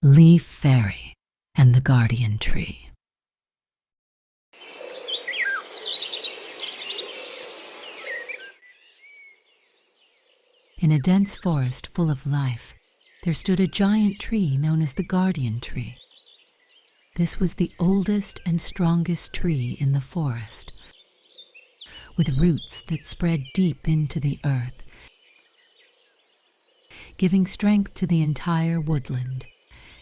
Leaf Fairy and the Guardian Tree. In a dense forest full of life, there stood a giant tree known as the Guardian Tree. This was the oldest and strongest tree in the forest, with roots that spread deep into the earth, giving strength to the entire woodland.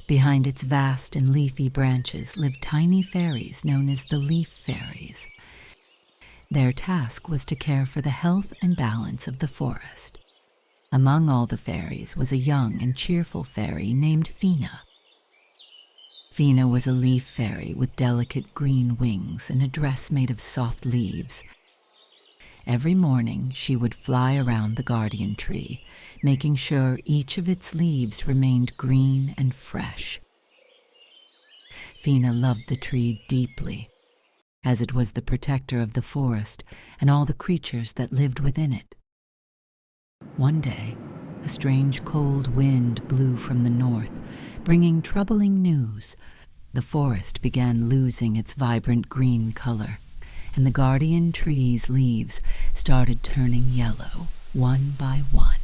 Behind its vast and leafy branches lived tiny fairies known as the Leaf Fairies. Their task was to care for the health and balance of the forest. Among all the fairies was a young and cheerful fairy named Fina. Fina was a leaf fairy with delicate green wings and a dress made of soft leaves. Every morning she would fly around the Guardian Tree, making sure each of its leaves remained green and fresh. Fina loved the tree deeply, as it was the protector of the forest and all the creatures that lived within it. One day, a strange cold wind blew from the north, bringing troubling news. The forest began losing its vibrant green color, and the Guardian Tree's leaves started turning yellow, one by one.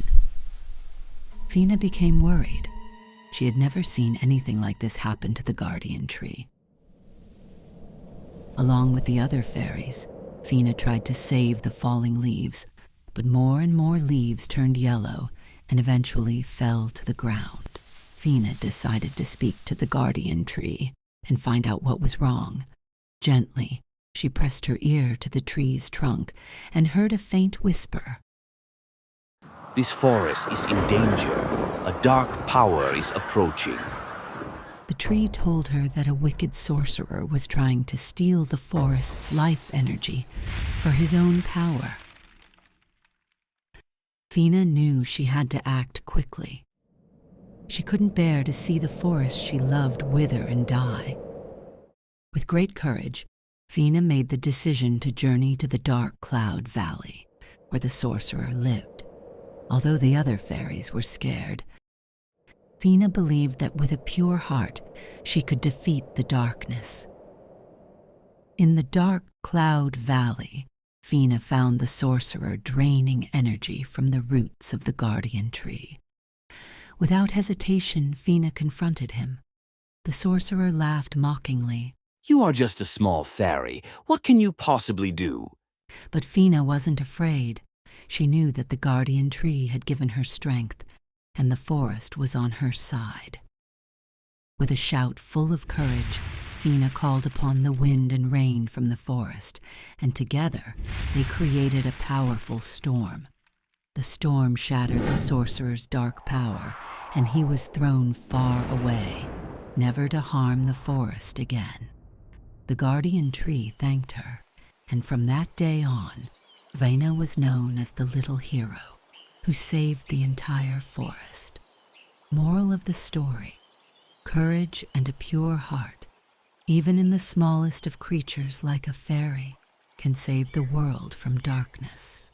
Fina became worried. She had never seen anything like this happen to the Guardian Tree. Along with the other fairies, Fina tried to save the falling leaves, but more and more leaves turned yellow and eventually fell to the ground. Fina decided to speak to the Guardian Tree and find out what was wrong. Gently, she pressed her ear to the tree's trunk and heard a faint whisper. This forest is in danger. A dark power is approaching. The tree told her that a wicked sorcerer was trying to steal the forest's life energy for his own power. Fina knew she had to act quickly. She couldn't bear to see the forest she loved wither and die. With great courage, Fina made the decision to journey to the Dark Cloud Valley, where the sorcerer lived. Although the other fairies were scared, Fina believed that with a pure heart, she could defeat the darkness. In the Dark Cloud Valley, Fina found the sorcerer draining energy from the roots of the Guardian Tree. Without hesitation, Fina confronted him. The sorcerer laughed mockingly. You are just a small fairy. What can you possibly do? But Fina wasn't afraid. She knew that the Guardian Tree had given her strength, and the forest was on her side. With a shout full of courage, Fina called upon the wind and rain from the forest, and together they created a powerful storm. The storm shattered the sorcerer's dark power, and he was thrown far away, never to harm the forest again. The Guardian Tree thanked her, and from that day on, Fina was known as the little hero who saved the entire forest. Moral of the story: courage and a pure heart, even in the smallest of creatures like a fairy, can save the world from darkness.